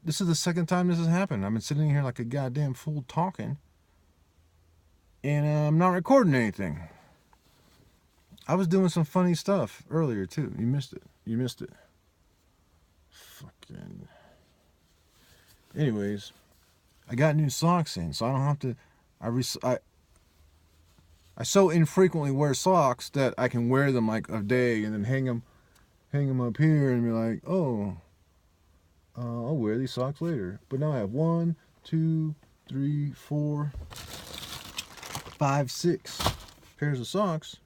This is the second time this has happened. I've been sitting here like a goddamn fool talking, and I'm not recording anything. I was doing some funny stuff earlier too. You missed it. You missed it. Fucking. Anyways, I got new socks in, so I don't have to. I so infrequently wear socks that I can wear them like a day and then hang them up here and be like, oh, I'll wear these socks later. But now I have 1, 2, 3, 4, 5, 6 pairs of socks.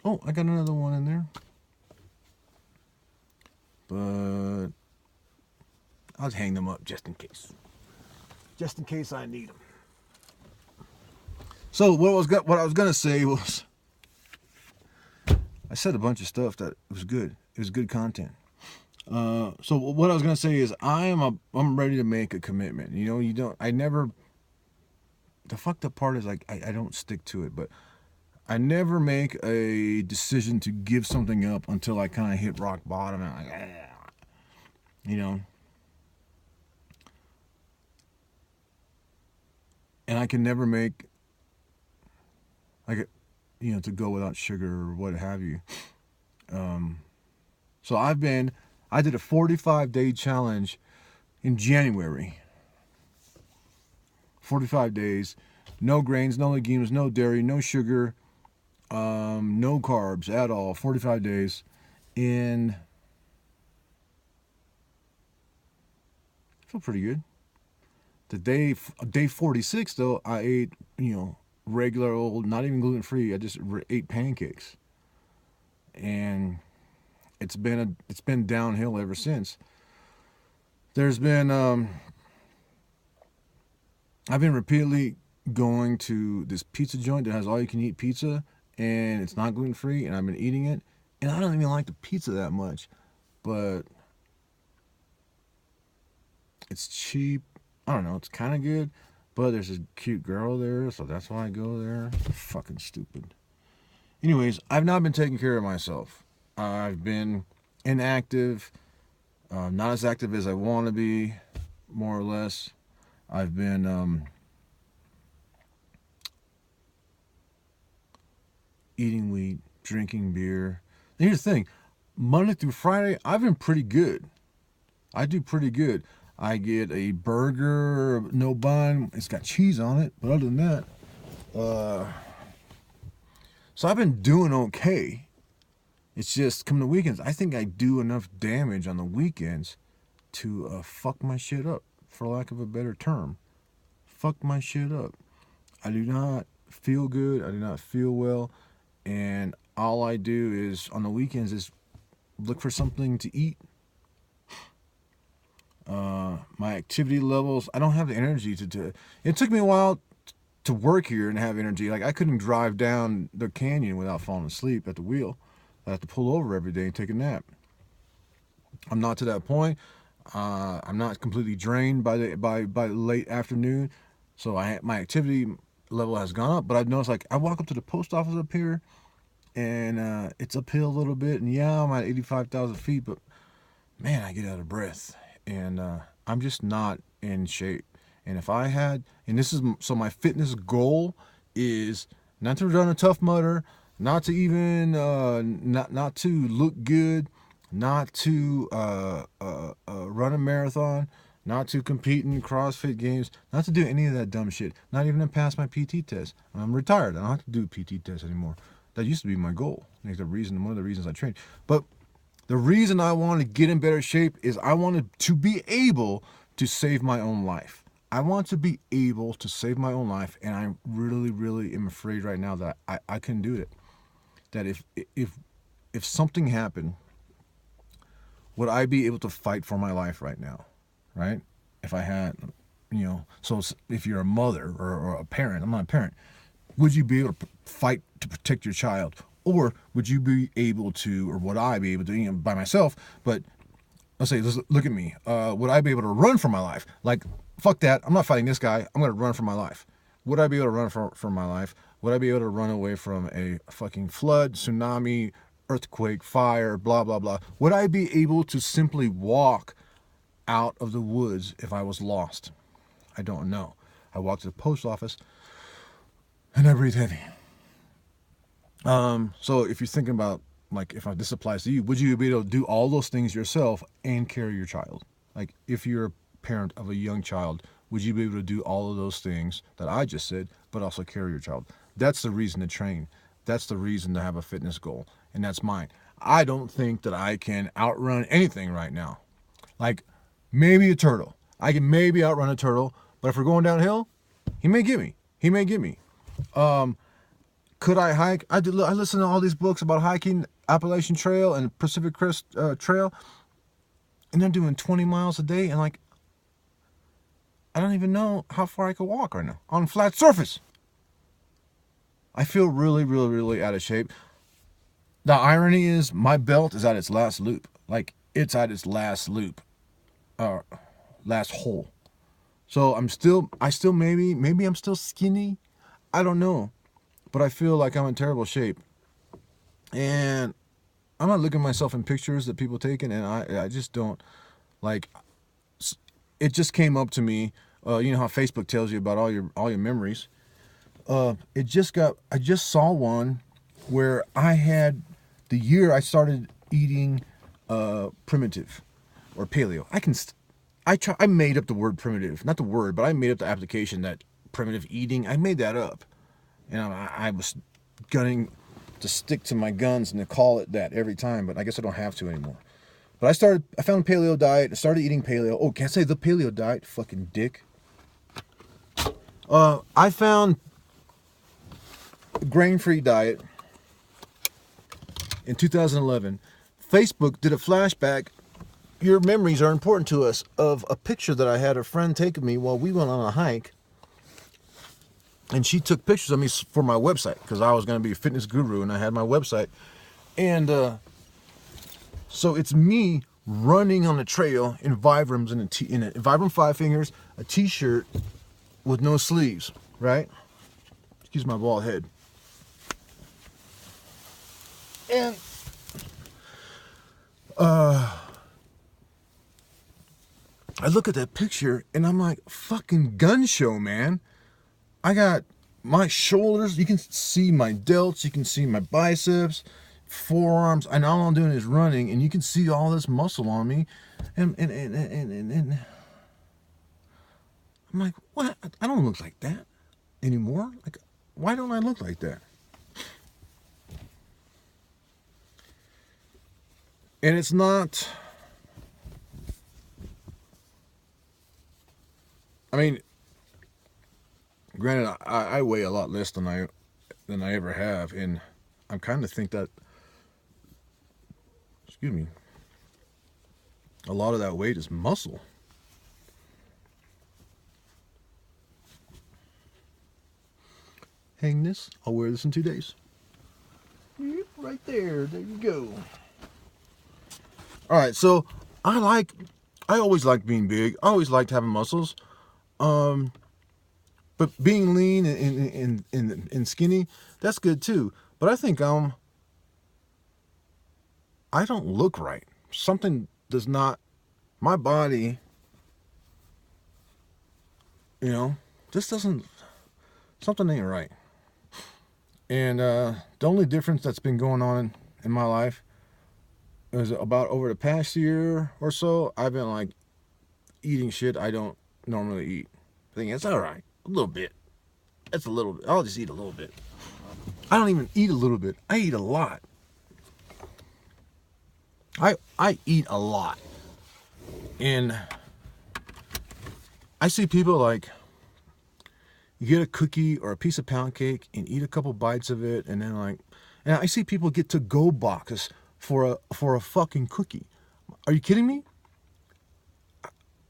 Oh, I got another one in there. But I'll hang them up just in case. Just in case I need them. So what I was gonna say was, I said a bunch of stuff that was good. It was good content. So what I was gonna say is I'm ready to make a commitment. The fucked up part is like I don't stick to it, but I never make a decision to give something up until I kind of hit rock bottom and I'm like, you know. And I can never make to go without sugar or what have you. So I did a 45-day challenge in January. 45 days, no grains, no legumes, no dairy, no sugar, no carbs at all. 45 days. And I feel pretty good. Day 46 though, I ate, regular old, not even gluten free. I just ate pancakes, and it's been downhill ever since. There's been I've been repeatedly going to this pizza joint that has all you can eat pizza, and it's not gluten free, and I've been eating it, and I don't even like the pizza that much, but it's cheap. I don't know, it's kind of good, but there's a cute girl there, so that's why I go there. Fucking stupid. Anyways, I've not been taking care of myself. I've been inactive, not as active as I want to be, more or less. I've been eating wheat, drinking beer. And here's the thing, Monday through Friday, I've been pretty good. I do pretty good. I get a burger, no bun. It's got cheese on it, but other than that, so I've been doing okay. It's just come the weekends, I think I do enough damage on the weekends to fuck my shit up, for lack of a better term. Fuck my shit up. I do not feel good. I do not feel well, and all I do is on the weekends is look for something to eat. My activity levels, I don't have the energy to do it. It took me a while to work here and have energy. Like, I couldn't drive down the canyon without falling asleep at the wheel. I have to pull over every day and take a nap. I'm not to that point. I'm not completely drained by late afternoon, so my activity level has gone up. But I've noticed, like, I walk up to the post office up here, and it's uphill a little bit, and yeah, I'm at 85,000 feet, but man, I get out of breath. And I'm just not in shape. And if I had, and this is, so my fitness goal is not to run a Tough Mudder, not to even, not to look good, not to run a marathon, not to compete in CrossFit games, not to do any of that dumb shit, not even to pass my PT test. I'm retired. I don't have to do PT tests anymore. That used to be my goal. Like one of the reasons I trained. But the reason I want to get in better shape is I wanted to be able to save my own life. I want to be able to save my own life, and I really, really am afraid right now that I couldn't do it. That if something happened, would I be able to fight for my life right now? Right? If I had, so if you're a mother or a parent, I'm not a parent, would you be able to fight to protect your child? Or would you be able to, or would I be able to, by myself, but let's look at me. Would I be able to run for my life? Like, fuck that. I'm not fighting this guy. I'm going to run for my life. Would I be able to run for my life? Would I be able to run away from a fucking flood, tsunami, earthquake, fire, blah, blah, blah? Would I be able to simply walk out of the woods if I was lost? I don't know. I walked to the post office and I breathe heavy. So if you're thinking about, like, if this applies to you, would you be able to do all those things yourself and carry your child? Like, if you're a parent of a young child, would you be able to do all of those things that I just said, but also carry your child? That's the reason to train. That's the reason to have a fitness goal, and that's mine. I don't think that I can outrun anything right now. Like, maybe a turtle. I can maybe outrun a turtle, but if we're going downhill, he may get me. He may get me. Could I hike? I listen to all these books about hiking Appalachian Trail and Pacific Crest Trail, and they're doing 20 miles a day, and like, I don't even know how far I could walk right now on flat surface. I feel really, really, really out of shape. The irony is my belt is at its last loop. Like, it's at its last loop, last hole. So maybe I'm still skinny. I don't know. But I feel like I'm in terrible shape. And I'm not looking at myself in pictures that people taken, and I just don't, like, it just came up to me. You know how Facebook tells you about all your memories. I just saw one where I had the year I started eating primitive or paleo. I made up the word primitive, not the word, but I made up the application that primitive eating. I made that up, and I was gunning to stick to my guns and to call it that every time, but I guess I don't have to anymore. But I found paleo diet. I started eating paleo. Oh, can't say the paleo diet, fucking dick. I found grain-free diet in 2011. Facebook did a flashback. Your memories are important to us, of a picture that I had a friend take of me while we went on a hike. And she took pictures of me for my website, because I was going to be a fitness guru and I had my website. And so it's me running on the trail in Vibrams in a Vibram 5 fingers, a t-shirt with no sleeves, right? Excuse my bald head. And I look at that picture and I'm like, fucking gun show, man. I got my shoulders, you can see my delts, you can see my biceps, forearms, and all I'm doing is running, and you can see all this muscle on me, and I'm like, what? I don't look like that anymore. Like, why don't I look like that? And it's not, I mean, granted, I weigh a lot less than I ever have, and I kind of think that, excuse me, a lot of that weight is muscle. Hang this. I'll wear this in 2 days. Right there. There you go. All right, so I always liked being big. I always liked having muscles. But being lean and skinny, that's good too. But I think I don't look right. Something does not, my body, just doesn't, something ain't right. And the only difference that's been going on in my life is about over the past year or so, I've been like eating shit I don't normally eat. Thinking it's all right, a little bit. It's a little bit. I'll just eat a little bit. I don't even eat a little bit. I eat a lot. I eat a lot. And I see people like, you get a cookie or a piece of pound cake and eat a couple bites of it, and then and I see people get to-go boxes for a fucking cookie. Are you kidding me?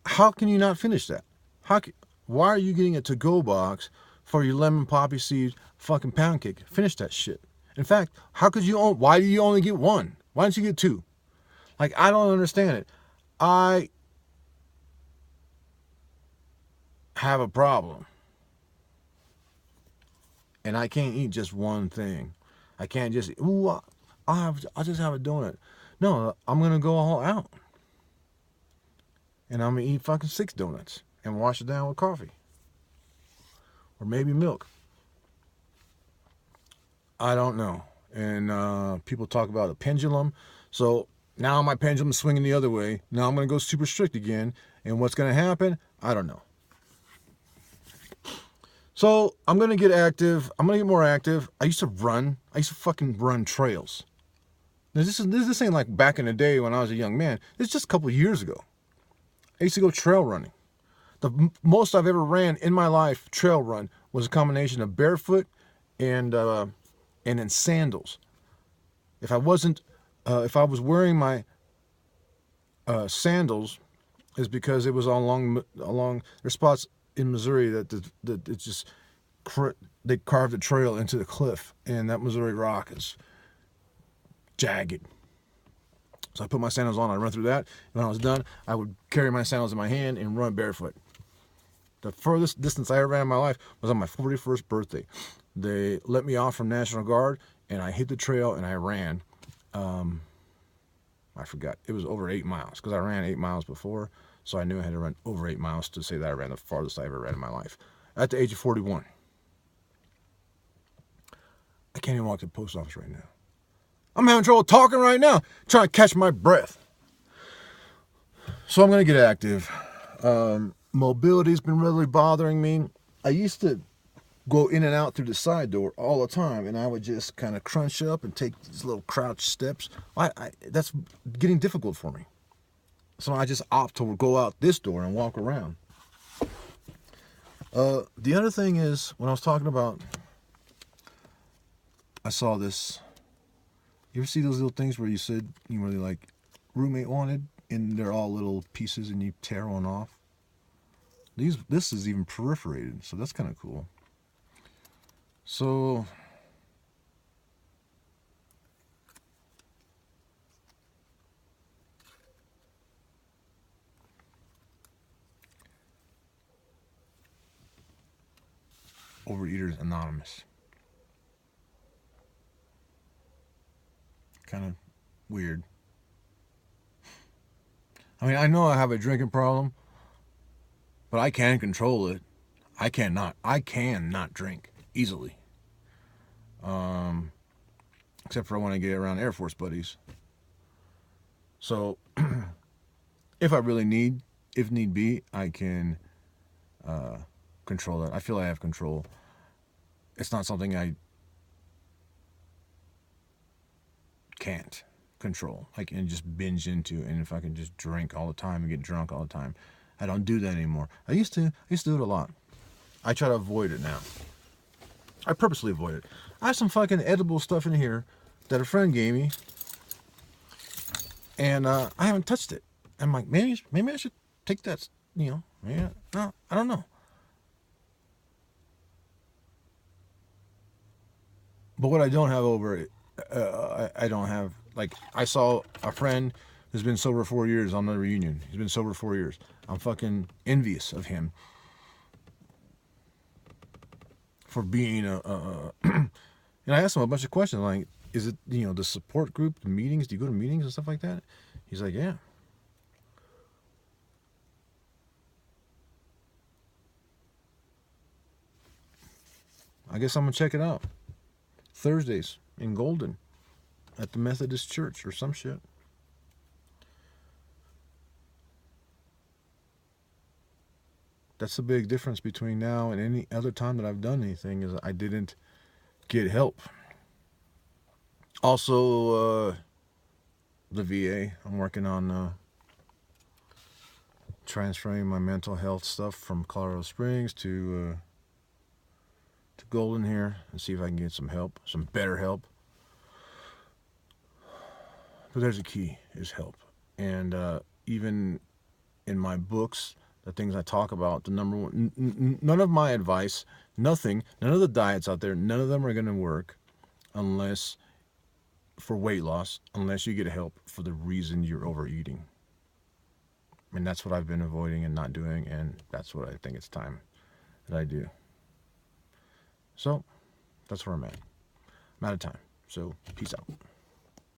How can you not finish that? Why are you getting a to-go box for your lemon poppy seed fucking pound cake? Finish that shit. In fact, why do you only get one? Why don't you get two? Like, I don't understand it. I have a problem. And I can't eat just one thing. I can't just, I'll just have a donut. No, I'm going to go all out. and I'm gonna eat fucking 6 donuts and wash it down with coffee or maybe milk. I don't know. And people talk about a pendulum. So now my pendulum's swinging the other way. Now I'm going to go super strict again. And what's going to happen? I don't know. So I'm going to get active. I'm going to get more active. I used to run. I used to fucking run trails. Now, this ain't like back in the day when I was a young man. It's just a couple of years ago. I used to go trail running. The most I've ever ran in my life, trail run, was a combination of barefoot and in sandals. If I was wearing my sandals, is because it was along there's spots in Missouri that it's just they carved a trail into the cliff, and that Missouri rock is jagged. So I put my sandals on, I run through that, and when I was done, I would carry my sandals in my hand and run barefoot. The furthest distance I ever ran in my life was on my 41st birthday. They let me off from National Guard, and I hit the trail and I ran. I forgot. It was over 8 miles because I ran 8 miles before, so I knew I had to run over 8 miles to say that I ran the farthest I ever ran in my life. At the age of 41. I can't even walk to the post office right now. I'm having trouble talking right now, trying to catch my breath. So I'm going to get active. Mobility's been really bothering me. I used to go in and out through the side door all the time, and I would just kind of crunch up and take these little crouch steps. That's getting difficult for me. So I just opt to go out this door and walk around. The other thing is, when I was talking about, I saw this. You ever see those little things where you said you really like roommate wanted, and they're all little pieces, and you tear one off? This is even perforated, so that's kind of cool. So Overeaters Anonymous. Kind of weird. I mean, I know I have a drinking problem, but I can control it. I cannot drink easily. Except for when I get around Air Force buddies. So, if need be, I can control that. I feel I have control. It's not something I can't control. I can just binge into, and if I can just drink all the time and get drunk all the time, I don't do that anymore. I used to do it a lot. I try to avoid it now. I purposely avoid it. I have some fucking edible stuff in here that a friend gave me, and I haven't touched it. I'm like, maybe I should take that. Maybe no, I don't know. But what I don't have over it, I don't have, like, I saw a friend who's been sober 4 years on the reunion. He's been sober 4 years. I'm fucking envious of him for being and I asked him a bunch of questions, like, is it, the support group, the meetings, do you go to meetings and stuff like that? He's like, yeah. I guess I'm gonna check it out. Thursdays in Golden at the Methodist Church or some shit. That's the big difference between now and any other time that I've done anything, is I didn't get help. Also, the VA. I'm working on transferring my mental health stuff from Colorado Springs to Golden here, and see if I can get some help, some better help. But there's a key, is help. And even in my books, the things I talk about, the number one, none of my advice, none of the diets out there, none of them are going to work unless, for weight loss, unless you get help for the reason you're overeating. And that's what I've been avoiding and not doing, and that's what I think it's time that I do. So, that's where I'm at. I'm out of time. So, peace out.